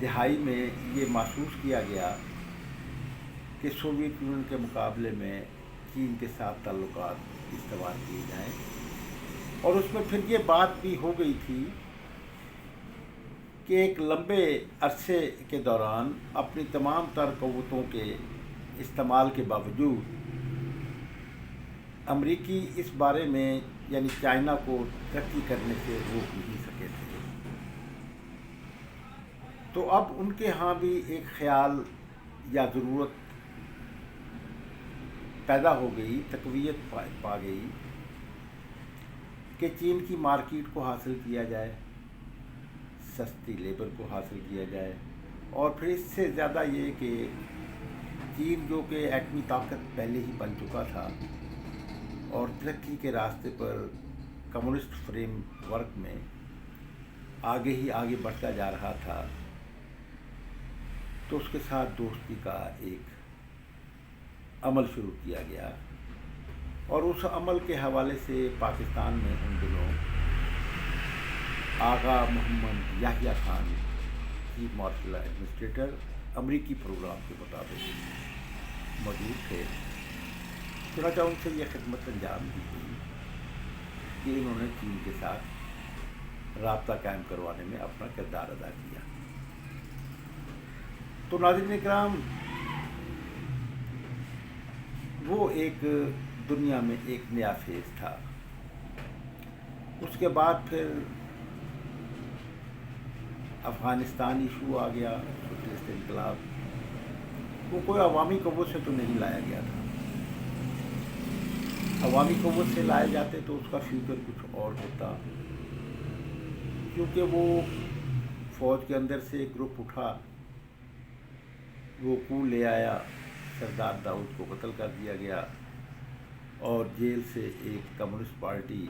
دہائی میں یہ محسوس کیا گیا کہ سوویت یونین کے مقابلے میں چین کے ساتھ تعلقات استوار کیے جائیں، اور اس میں پھر یہ بات بھی ہو گئی تھی کہ ایک لمبے عرصے کے دوران اپنی تمام تر قوتوں کے استعمال کے باوجود امریکی اس بارے میں یعنی چائنا کو ترقی کرنے سے روک نہیں سکے تھے۔ تو اب ان کے ہاں بھی ایک خیال یا ضرورت پیدا ہو گئی، تقویت پا گئی کہ چین کی مارکیٹ کو حاصل کیا جائے، سستی لیبر کو حاصل کیا جائے، اور پھر اس سے زیادہ یہ کہ چین جو کہ ایٹمی طاقت پہلے ہی بن چکا تھا اور ترقی کے راستے پر کمیونسٹ فریم ورک میں آگے ہی آگے بڑھتا جا رہا تھا، تو اس کے ساتھ دوستی کا ایک عمل شروع کیا گیا، اور اس عمل کے حوالے سے پاکستان میں ان دنوں Agha Muhammad Yahya Khan chief marshal administrator امریکی پروگرام کے مطابق موجود تھے۔ چنانچہ ان سے یہ خدمت انجام دی گئی کہ انہوں نے چین کے ساتھ رابطہ قائم کروانے میں اپنا کردار ادا کیا۔ تو ناظرین اکرام، وہ ایک دنیا میں ایک نیا فیز تھا۔ اس کے بعد پھر افغانستان ایشو آ گیا، سوشلسٹ انقلاب۔ وہ کوئی عوامی قوت سے تو نہیں لایا گیا تھا، عوامی قوت سے لائے جاتے تو اس کا فیوچر کچھ اور ہوتا، کیونکہ وہ فوج کے اندر سے ایک گروپ اٹھا، وہ کو لے آیا، سردار داؤد کو قتل کر دیا گیا، اور جیل سے ایک کمیونسٹ پارٹی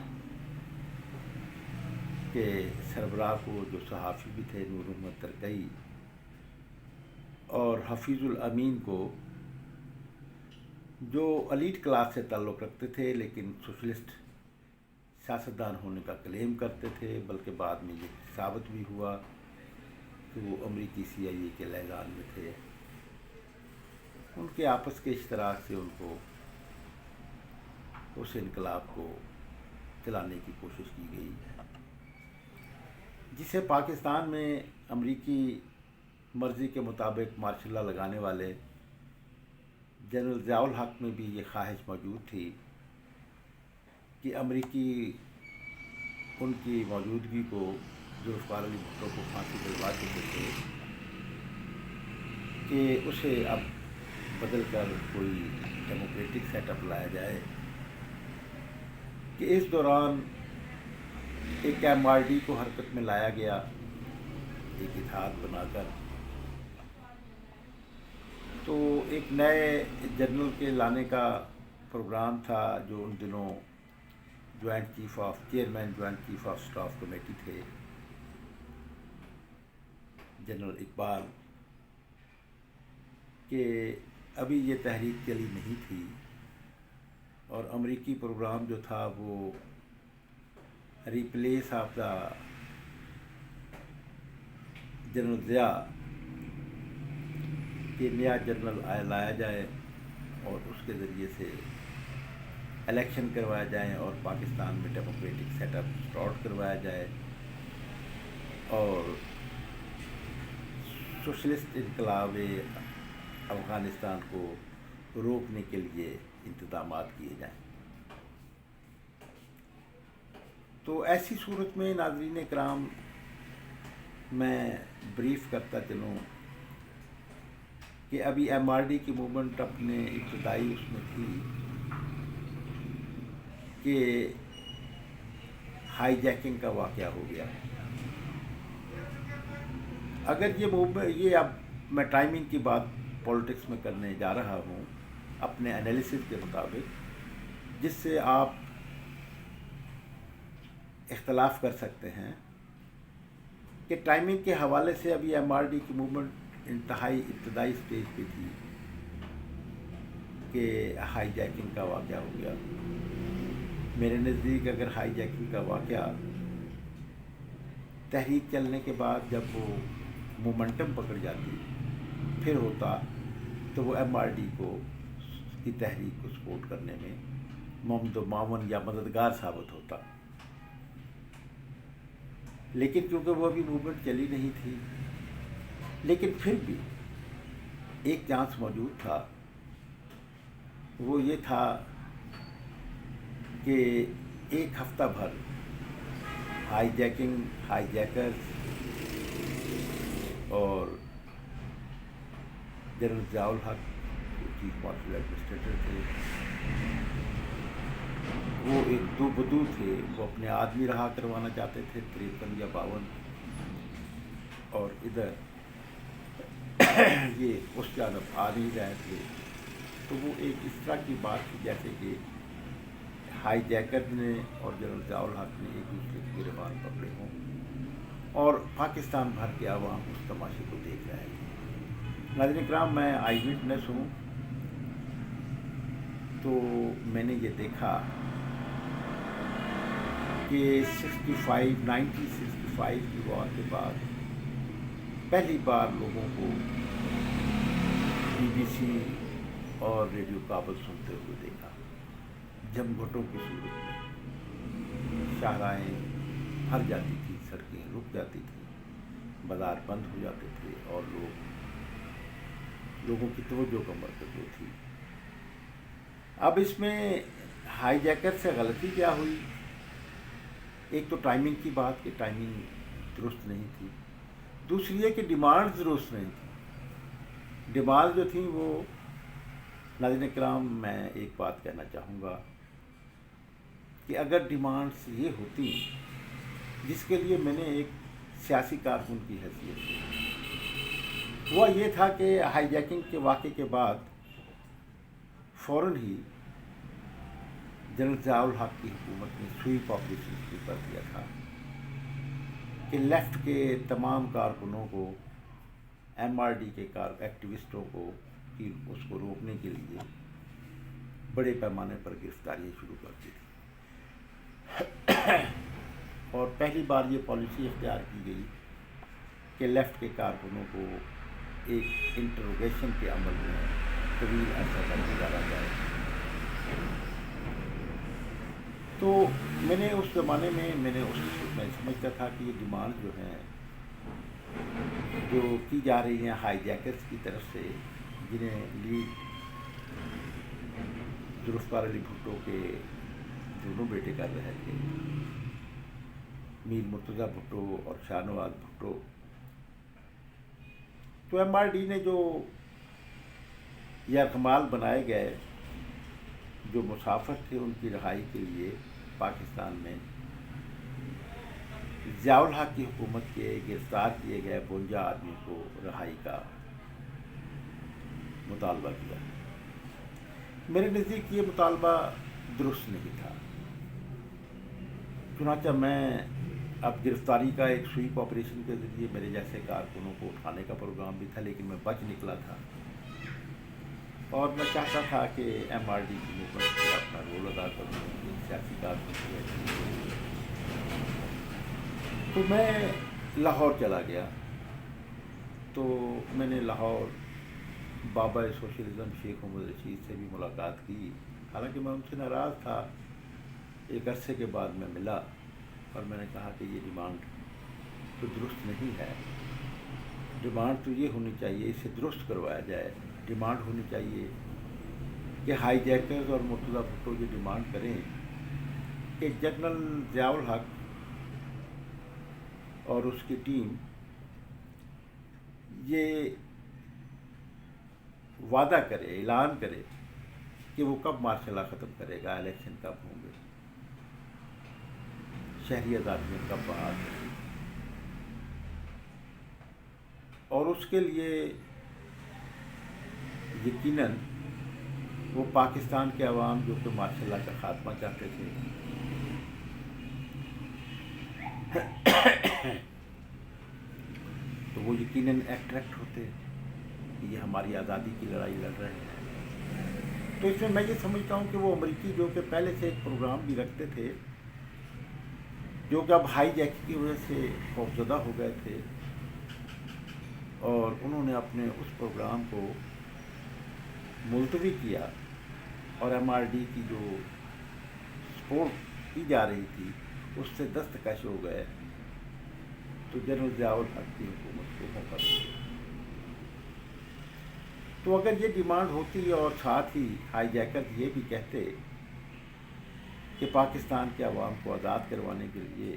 کے سربراہ کو، جو صحافی بھی تھے، نور محمد ترکئی، اور حفیظ الامین کو، جو ایلیٹ کلاس سے تعلق رکھتے تھے لیکن سوشلسٹ سیاستدان ہونے کا کلیم کرتے تھے، بلکہ بعد میں یہ ثابت بھی ہوا کہ وہ امریکی CIA کے لہزان میں تھے۔ ان کے آپس کے اشتراک سے ان کو اس انقلاب کو چلانے کی کوشش کی گئی، جسے پاکستان میں امریکی مرضی کے مطابق مارشل لا لگانے والے جنرل ضیاء الحق میں بھی یہ خواہش موجود تھی کہ امریکی ان کی موجودگی کو، ذوالفقار علی بھٹو کو پھانسی دلوا چکے تھے، کہ اسے اب بدل کر کوئی ڈیموکریٹک سیٹ اپ لایا جائے، کہ اس دوران ایک MRD کو حرکت میں لایا گیا، ایک اتحاد بنا کر۔ تو ایک نئے جنرل کے لانے کا پروگرام تھا، جو ان دنوں chairman joint chief of staff committee تھے، جنرل اقبال، کہ ابھی یہ تحریک چلی نہیں تھی، اور امریکی پروگرام جو تھا وہ replace of the general Zia کہ نیا جنرل لایا جائے اور اس کے ذریعے سے الیکشن کروایا جائیں اور پاکستان میں ڈیموکریٹک سیٹ اپ اسٹارٹ کروایا جائے، اور سوشلسٹ انقلاب افغانستان کو روکنے کے لیے انتظامات کیے جائیں۔ تو ایسی صورت میں ناظرین کرام، میں بریف کرتا چلوں کہ ابھی MRD کی موومنٹ اپنے ابتدائی اس میں تھی کہ ہائی جیکنگ کا واقعہ ہو گیا۔ اگر یہ اب میں ٹائمنگ کی بات پولیٹکس میں کرنے جا رہا ہوں اپنے انالیسس کے مطابق، جس سے آپ اختلاف کر سکتے ہیں، کہ ٹائمنگ کے حوالے سے ابھی MRD کی موومنٹ انتہائی ابتدائی سٹیج پہ تھی کہ ہائی جیکنگ کا واقعہ ہو گیا۔ میرے نزدیک اگر ہائی جیکنگ کا واقعہ تحریک چلنے کے بعد جب وہ مومنٹم پکڑ جاتی پھر ہوتا تو وہ ایم آر ڈی کو کی تحریک کو سپورٹ کرنے میں معاون یا مددگار ثابت ہوتا. لیکن کیونکہ وہ ابھی موومنٹ چلی نہیں تھی، لیکن پھر بھی ایک چانس موجود تھا. وہ یہ تھا کہ ایک ہفتہ بھر ہائی جیکرز اور جنرل ضیاء الحق جو چیف مارشل ایڈمنسٹریٹر تھے، وہ ایک دو بدو تھے. وہ اپنے آدمی رہا کروانا چاہتے تھے 53 یا 52، اور ادھر یہ اس جانب آ نہیں رہے تھے. تو وہ ایک اس طرح کی بات تھی جیسے کہ ہائی جیکر نے اور جنرل ضیاء الحق نے ایک دوسرے کے گریبان پکڑے ہوں اور پاکستان بھر کے عوام اس تماشے کو دیکھ رہے ہیں. ناظرین کرام، میں آئی وٹنس ہوں، تو میں نے یہ دیکھا کہ 1965 کی وار کے بعد پہلی بار لوگوں کو BBC اور ریڈیو کابل سنتے ہوئے دیکھا. جمگھٹوں کی صورت میں شاہراہیں بھر جاتی تھی، سڑکیں رک جاتی تھیں، بازار بند ہو جاتے تھے اور لوگوں کی توجہ کا مرکز وہ تھی. اب اس میں ہائی جیکر سے غلطی کیا ہوئی؟ ایک تو ٹائمنگ کی بات کہ ٹائمنگ درست نہیں تھی، دوسری یہ کہ ڈیمانڈ درست نہیں تھی. ڈیمانڈ جو تھیں وہ، ناظرین کرام میں ایک بات کہنا چاہوں گا کہ اگر ڈیمانڈس یہ ہوتی جس کے لیے میں نے ایک سیاسی کارکن کی حیثیت سے، وہ یہ تھا کہ ہائی جیکنگ کے واقعے کے بعد فوراً ہی جنرل ضیاء الحق کی حکومت نے سویپ آپریشن شروع کر دیا تھا کہ لیفٹ کے تمام کارکنوں کو، ایم آر ڈی کے ایکٹیوسٹوں کو اس کو روکنے کے لیے بڑے پیمانے پر گرفتاریاں شروع کر دی تھیں. اور پہلی بار یہ پالیسی اختیار کی گئی کہ لیفٹ کے کارکنوں کو ایک انٹروگیشن کے عمل میں طویل عرصہ تک گزارا جائے. تو میں نے اس زمانے میں میں سمجھتا تھا کہ یہ ڈیمانڈ جو ہیں جو کی جا رہی ہیں ہائی جیکرز کی طرف سے، جنہیں لیڈ ذوالفقار علی بھٹو کے دونوں بیٹے کر رہے تھے، میر مرتضیٰ بھٹو اور شاہ نواز بھٹو. تو ایم آر ڈی نے جو یرغمال بنائے گئے، جو مسافر تھے ان کی رہائی کے لیے پاکستان میں ضیاء الحق کی حکومت کے گرفتار کیے گئے 52 آدمی کو رہائی کا مطالبہ کیا. میرے نزدیک یہ مطالبہ درست نہیں تھا. چنانچہ میں اب گرفتاری کا ایک سویپ آپریشن کے ذریعے میرے جیسے کارکنوں کو اٹھانے کا پروگرام بھی تھا، لیکن میں بچ نکلا تھا اور میں چاہتا تھا کہ ایم آر ڈی کی موومنٹ سے اپنا رول ادا کروں، سیاسی کارکن. تو میں لاہور چلا گیا. تو میں نے لاہور بابا سوشلزم شیخ محمد رشید سے بھی ملاقات کی، حالانکہ میں ان سے ناراض تھا. ایک عرصے کے بعد میں ملا اور میں نے کہا کہ یہ ڈیمانڈ تو درست نہیں ہے. ڈیمانڈ تو یہ ہونی چاہیے، اسے درست کروایا جائے. ڈیمانڈ ہونی چاہیے کہ ہائی جیکرز اور مرتضیٰ بھٹو یہ ڈیمانڈ کریں کہ جنرل ضیاء الحق اور اس کی ٹیم یہ وعدہ کرے، اعلان کرے کہ وہ کب مارشل لا ختم کرے گا، الیکشن کب ہوں گے، شہری آزادیاں کب بحال ہوں گی. اور اس کے لیے یقیناً وہ پاکستان کے عوام جو کہ مارشل لا کا خاتمہ چاہتے تھے، تو وہ یقیناً اٹریکٹ ہوتے کہ یہ ہماری آزادی کی لڑائی لڑ رہے ہیں. تو اس میں یہ سمجھتا ہوں کہ وہ امریکی جو کہ پہلے سے ایک پروگرام بھی رکھتے تھے، جو کہ اب ہائی جیک کی وجہ سے خوفزدہ ہو گئے تھے، اور انہوں نے اپنے اس پروگرام کو ملتوی کیا اور ایم آر ڈی کی جو سپورٹ کی جا رہی تھی اس سے دستکش ہو گئے تو جنرل ضیاء الحق کی حکومت کو موقع دیا۔ تو اگر یہ ڈیمانڈ ہوتی اور ساتھ ہی ہائی جیکرز یہ بھی کہتے کہ پاکستان کے عوام کو آزاد کروانے کے لیے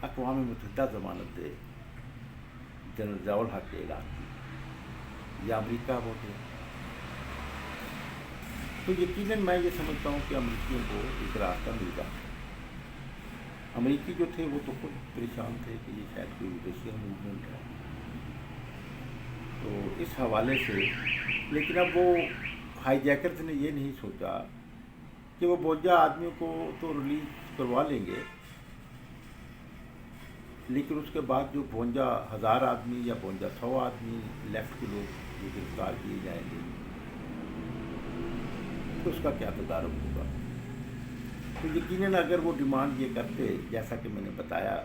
اقوام متحدہ ضمانت دے جنرل ضیاء الحق کے اعلان کی، یا امریکہ ہو گیا، تو یقیناً میں یہ سمجھتا ہوں کہ امریکیوں کو ایک راستہ مل جاتا۔ امریکی جو تھے وہ تو خود پریشان تھے کہ یہ شاید کوئی رشین موومنٹ ہے، تو اس حوالے سے لیکن اب وہ ہائی جیکرز نے یہ نہیں سوچا کہ وہ 52 آدمیوں کو تو ریلیز کروا لیں گے، لیکن اس کے بعد جو 52,000 آدمی یا 5200 آدمی لیفٹ کے لوگ جو گرفتار کیے جائیں گے تو اس کا کیا تدارک ہوگا۔ تو یقیناً اگر وہ ڈیمانڈ یہ کرتے جیسا کہ میں نے بتایا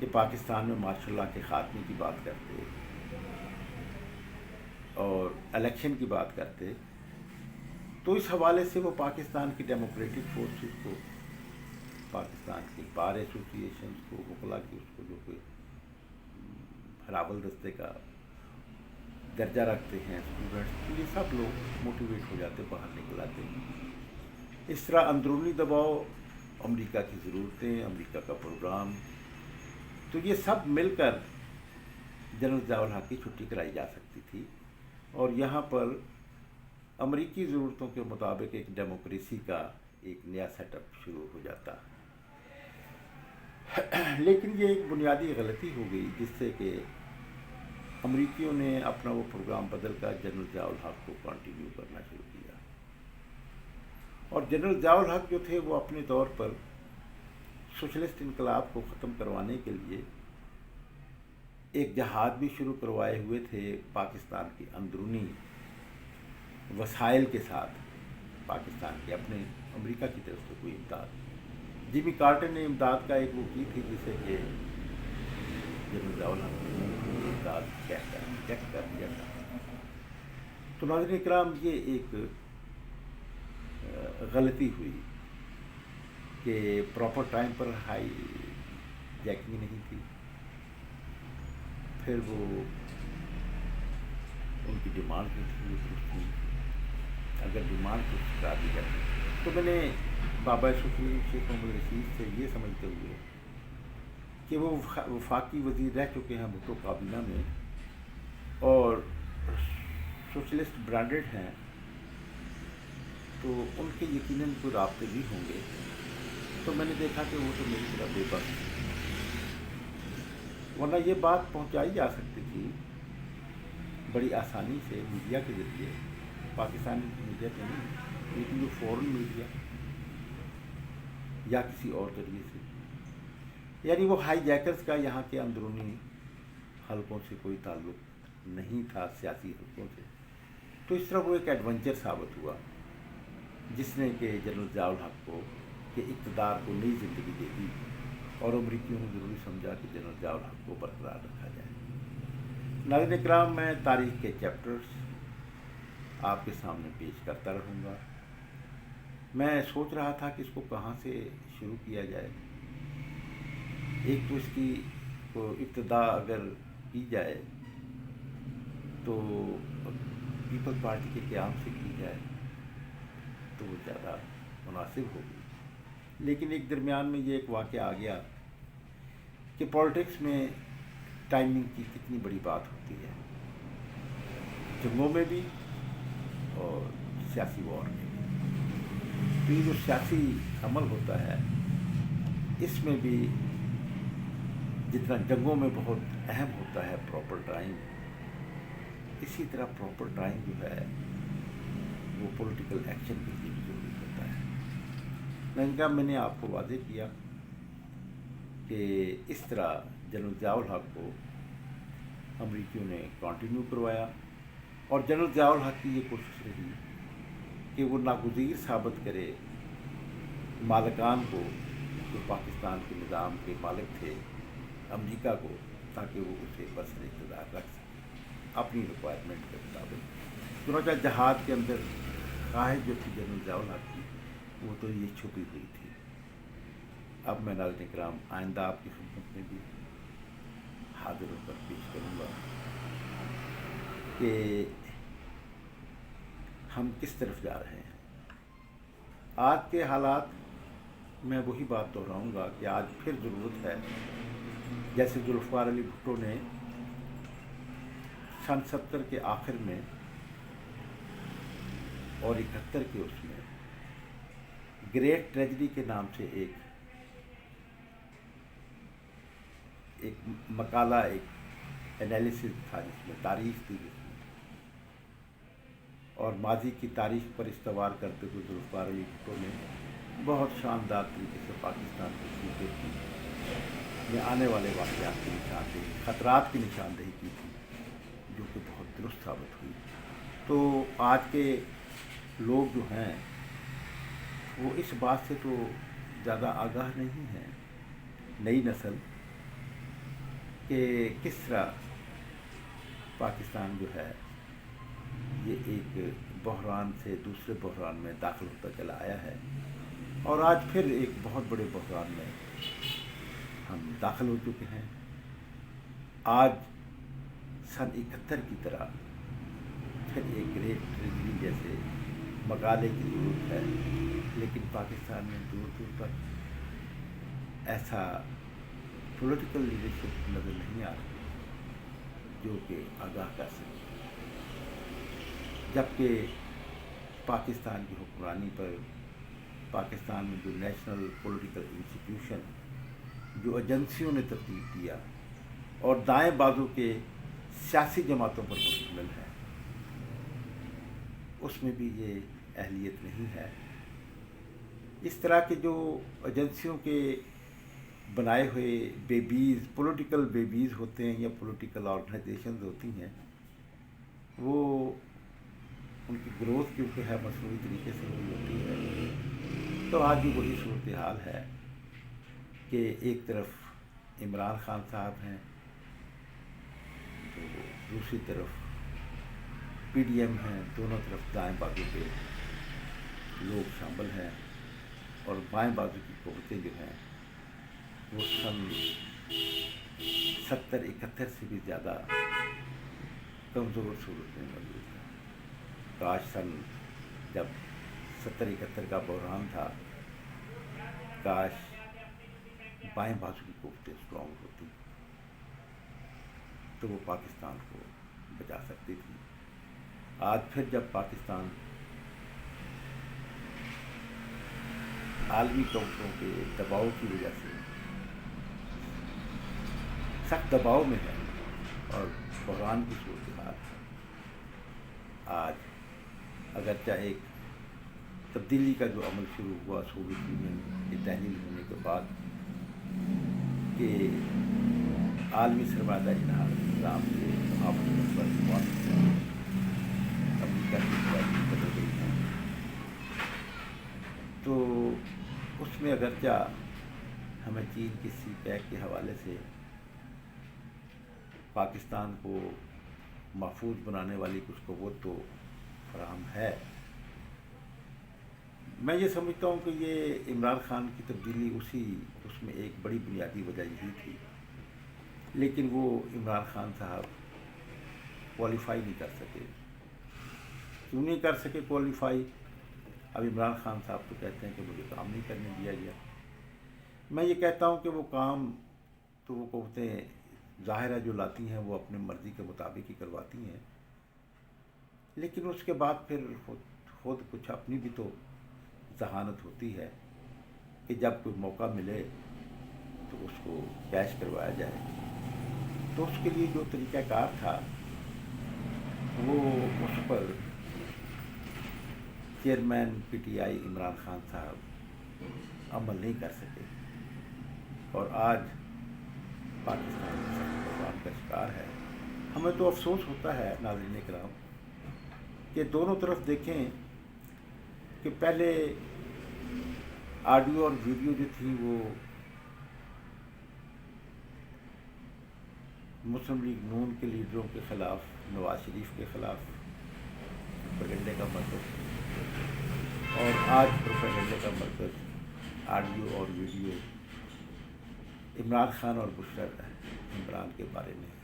کہ پاکستان میں مارشل لاء کے خاتمے کی بات کرتے اور الیکشن کی بات کرتے، تو اس حوالے سے وہ پاکستان کی ڈیموکریٹک فورسز کو، پاکستان کی بار ایسوسی ایشنز کو، وکلاء کی اس کو جو کوئی ہراول دستے کا درجہ رکھتے ہیں، اسٹوڈنٹس، یہ سب لوگ موٹیویٹ ہو جاتے، باہر نکل آتے ہیں۔ اس طرح اندرونی دباؤ، امریکہ کی ضرورتیں، امریکہ کا پروگرام، تو یہ سب مل کر جنرل ضیاء الحق کی چھٹی کرائی جا سکتی تھی اور یہاں پر امریکی ضرورتوں کے مطابق ایک ڈیموکریسی کا ایک نیا سیٹ اپ شروع ہو جاتا۔ لیکن یہ ایک بنیادی غلطی ہو گئی جس سے کہ امریکیوں نے اپنا وہ پروگرام بدل کر جنرل ضیاء الحق کو کنٹینیو کرنا شروع کیا، اور جنرل ضیاء الحق جو تھے وہ اپنے طور پر سوشلسٹ انقلاب کو ختم کروانے کے لیے ایک جہاد بھی شروع کروائے ہوئے تھے پاکستان کی اندرونی وسائل کے ساتھ، پاکستان کے اپنے امریکہ کی طرف سے کوئی امداد۔ جیمی کارٹر نے امداد کا ایک وہ کی تھی جسے کہ جنرل ضیاء الحق نے امداد چیک کر دیا تھا۔ تو ناظرین کرام، یہ ایک غلطی ہوئی کہ پراپر ٹائم پر ہائی جیکنگ نہیں تھی، پھر وہ ان کی ڈیمانڈ بھی تھی، اگر ڈیمانڈ کچھ کرا دی جاتی تو میں نے بابا صوفی شیخ محمد رشید سے یہ سمجھتے ہوئے کہ وہ وفاقی وزیر رہ چکے ہیں بھٹو کابینہ میں اور سوشلسٹ برانڈڈ ہیں، تو ان کے یقیناً کوئی رابطے بھی ہوں گے، تو میں نے دیکھا کہ وہ تو میری طرح بے بس، ورنہ یہ بات پہنچائی جا سکتی تھی بڑی آسانی سے میڈیا کے ذریعے، پاکستانی میڈیا کے نہیں لیکن جو فورن میڈیا یا کسی اور ذریعے سے، یعنی وہ ہائی جیکرز کا یہاں کے اندرونی حلقوں سے کوئی تعلق نہیں تھا، سیاسی حلقوں سے، تو اس طرح وہ ایک ایڈونچر ثابت ہوا جس نے کہ جنرل ضیاء الحق کو کہ اقتدار کو نئی زندگی دے دی، اور امریکیوں نے ضروری سمجھا کہ جنرل ضیاء الحق کو برقرار رکھا جائے۔ ناظرین کرام، میں تاریخ کے چیپٹرز آپ کے سامنے پیش کرتا رہوں گا۔ میں سوچ رہا تھا کہ اس کو کہاں سے شروع کیا جائے۔ ایک تو اس کی ابتدا اگر کی جائے تو پیپل پارٹی کے قیام سے کی جائے تو وہ زیادہ مناسب ہوگی، لیکن ایک درمیان میں یہ ایک واقعہ آ گیا کہ پالیٹکس میں ٹائمنگ کی کتنی بڑی بات ہوتی ہے، جنگوں میں بھی اور سیاسی وار میں بھی۔ تو یہ جو سیاسی عمل ہوتا ہے اس میں بھی جتنا جنگوں میں بہت اہم ہوتا ہے پراپر ٹائم، اسی طرح پراپر ٹائم جو ہے وہ پولیٹیکل ایکشن کے لیے بھی ضروری ہوتا ہے۔ میں نے آپ کو واضح کیا کہ اس طرح جنرل ضیاء الحق کو امریکیوں نے کنٹینیو کروایا، اور جنرل ضیاء الحق کی یہ کوشش رہی کہ وہ ناگزیر ثابت کرے مالکان کو، جو پاکستان کے نظام کے مالک تھے، امریکہ کو، تاکہ وہ اسے برسر اقتدار رکھ سکے اپنی ریکوائرمنٹ کے مطابق۔ چنانچہ جہاد کے اندر قائد جو تھی جنرل ضیاء الحق کی، وہ تو یہ چھپی ہوئی تھی۔ اب میں ناظرین کرام آئندہ آپ کی خدمت میں بھی حاضر ہو کر پیش کروں گا کہ ہم کس طرف جا رہے ہیں۔ آج کے حالات میں وہی بات دہراؤں گا کہ آج پھر ضرورت ہے، جیسے ذوالفقار علی بھٹو نے سن 70 کے آخر میں اور 71 کے اس میں گریٹ ٹریجڈی کے نام سے ایک مقالہ، ایک انالیسز تھا جس میں تاریخ تھی، جس میں اور ماضی کی تاریخ پر استوار کرتے ہوئے ذوالفقار علی بھٹو نے بہت شاندار طریقے سے پاکستان کی صورت میں آنے والے واقعات کی نشاندہی، خطرات کی نشاندہی کی تھی، جو کہ بہت درست ثابت ہوئی۔ تو آج کے لوگ جو ہیں وہ اس بات سے تو زیادہ آگاہ نہیں ہیں، نئی نسل، کہ کس طرح پاکستان جو ہے یہ ایک بحران سے دوسرے بحران میں داخل ہوتا چلا آیا ہے، اور آج پھر ایک بہت بڑے بحران میں ہم داخل ہو چکے ہیں۔ آج سن 71 کی طرح پھر ایک گریٹ ٹریجڈی جیسے مقالے کی ضرورت ہے، لیکن پاکستان میں دور دور تک ایسا پولیٹیکل لیڈرشپ نظر نہیں آ رہی جو کہ آگاہ کر سکے، جبکہ پاکستان کی حکمرانی پر پاکستان میں جو نیشنل پولیٹیکل انسٹیٹیوشن، جو ایجنسیوں نے ترتیب دیا اور دائیں بازو کے سیاسی جماعتوں پر مشتمل ہے، اس میں بھی یہ اہلیت نہیں ہے۔ اس طرح کے جو ایجنسیوں کے بنائے ہوئے بیبیز، پولیٹیکل بیبیز ہوتے ہیں یا پولیٹیکل آرگنائزیشنز ہوتی ہیں، وہ ان کی گروتھ کیونکہ ہے مصنوعی طریقے سے ہوئی ہوتی ہے، تو آج بھی وہی صورتحال ہے کہ ایک طرف عمران خان صاحب ہیں، تو دوسری طرف پی ڈی ایم ہیں، دونوں طرف دائیں بازو پہ لوگ شامل ہیں، اور بائیں بازو کی قوتیں جو ہیں وہ سن 70-71 سے بھی زیادہ کمزور صورت میں موجود ہیں۔ کاش جب 70-71 کا بحران تھا، کاش بائیں بازو کی قوتیں اسٹرانگ ہوتی تو وہ پاکستان کو بچا سکتی تھی۔ آج پھر جب پاکستان عالمی طاقتوں کے دباؤ کی وجہ سے سخت دباؤ میں ہے اور بحران کی صورتحال ہے، آج اگرچہ ایک تبدیلی کا جو عمل شروع ہوا سوویت یونین کی تحلیل ہونے کے بعد کہ عالمی سرمایہ داری نظام کے محافظت پر امریکہ کی قوانین بدل گئی ہیں، تو اس میں اگرچہ ہمیں چین کی سی پیک کے حوالے سے پاکستان کو محفوظ بنانے والی کچھ قوت تو فراہم ہے، میں یہ سمجھتا ہوں کہ یہ عمران خان کی تبدیلی اس میں ایک بڑی بنیادی وجہ یہی تھی، لیکن وہ عمران خان صاحب کوالیفائی نہیں کر سکے۔ کیوں نہیں کر سکے کوالیفائی؟ اب عمران خان صاحب تو کہتے ہیں کہ مجھے کام نہیں کرنے دیا گیا۔ میں یہ کہتا ہوں کہ وہ کام تو وہ قوتیں ظاہرہ جو لاتی ہیں وہ اپنے مرضی کے مطابق ہی کرواتی ہیں، لیکن اس کے بعد پھر خود کچھ اپنی بھی تو ذہانت ہوتی ہے کہ جب کوئی موقع ملے تو اس کو کیش کروایا جائے۔ تو اس کے لیے جو طریقہ کار تھا وہ اس پر chairman P T I Imran Khan صاحب عمل نہیں کر سکے، اور آج پاکستان بحران کا شکار ہے۔ ہمیں تو افسوس ہوتا ہے ناظرین کرام کہ دونوں طرف دیکھیں کہ پہلے آڈیو اور ویڈیو جو تھی وہ مسلم لیگ نون کے لیڈروں کے خلاف، نواز شریف کے خلاف پروپیگنڈے کا مرکز، اور آج پروپیگنڈے کا مرکز آڈیو اور ویڈیو عمران خان اور بشرا عمران کے بارے میں ہے۔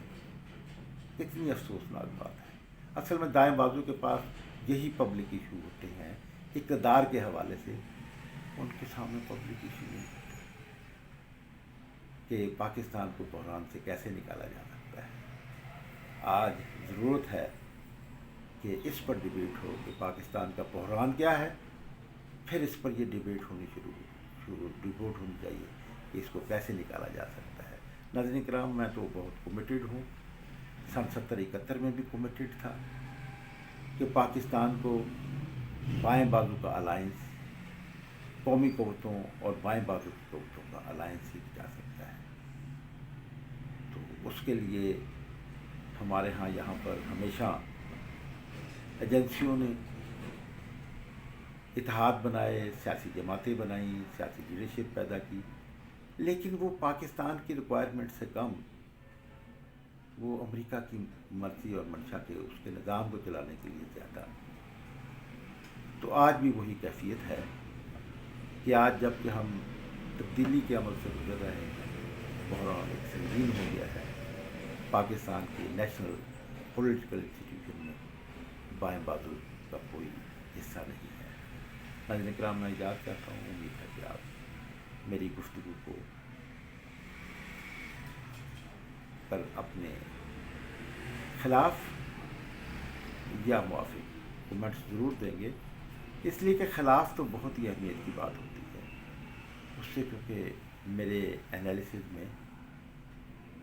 کتنی افسوسناک بات ہے۔ اصل میں دائیں بازو کے پاس یہی پبلک ایشو ہوتے ہیں، اقتدار کے حوالے سے ان کے سامنے پبلک ایشو نہیں ہوتے کہ پاکستان کو بحران سے کیسے نکالا جا سکتا ہے۔ آج ضرورت ہے کہ اس پر ڈیبیٹ ہو کہ پاکستان کا بحران کیا ہے، پھر اس پر یہ ڈیبیٹ ہونی ڈیبیٹ ہونی چاہیے کہ اس کو کیسے نکالا جا سکتا ہے۔ ناظرین کرام، میں تو بہت کمیٹڈ ہوں، سن 70-71 میں بھی کمیٹڈ تھا کہ پاکستان کو بائیں بازو کا الائنس، قومی قوتوں اور بائیں بازو کی قوتوں کا الائنس ہی جا سکتا ہے۔ تو اس کے لیے ہمارے ہاں یہاں پر ہمیشہ ایجنسیوں نے اتحاد بنائے، سیاسی جماعتیں بنائیں، سیاسی لیڈرشپ پیدا کی، لیکن وہ پاکستان کی ریکوائرمنٹ سے کم وہ امریکہ کی مرضی اور منشا کے اس کے نظام کو چلانے کے لیے زیادہ۔ تو آج بھی وہی کیفیت ہے کہ آج جب کہ ہم تبدیلی کے عمل سے گزر رہے ہیں، بحران ایک سنگین ہو گیا ہے، پاکستان کے نیشنل پولیٹیکل انسٹیٹیوشن میں بائیں بازو کا کوئی حصہ نہیں ہے۔ ناظرین کرام، میں اجازت چاہتا ہوں، امید ہے کہ آپ میری گفتگو کو پر اپنے خلاف یا موافق کمنٹس ضرور دیں گے، اس لیے کہ خلاف تو بہت ہی اہمیت کی بات ہوتی ہے، اس سے کیونکہ میرے انالیسز میں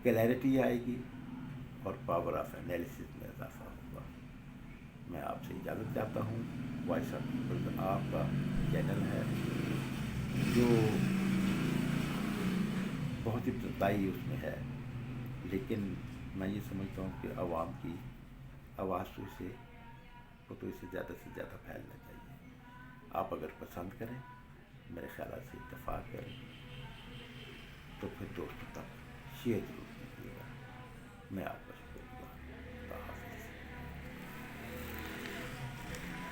کلیئرٹی آئے گی اور پاور آف انالیسز میں اضافہ ہوگا۔ میں آپ سے اجازت چاہتا ہوں۔ وائس آف پیپل آپ کا چینل ہے جو بہت ابتدائی اس میں ہے، لیکن میں یہ سمجھتا ہوں کہ عوام کی آواز تو اسے زیادہ سے زیادہ پھیلنا چاہیے۔ آپ اگر پسند کریں، میرے خیالات سے اتفاق کریں، تو پھر دوستوں تک شیئر ضرور کیجیے گا۔ میں آپ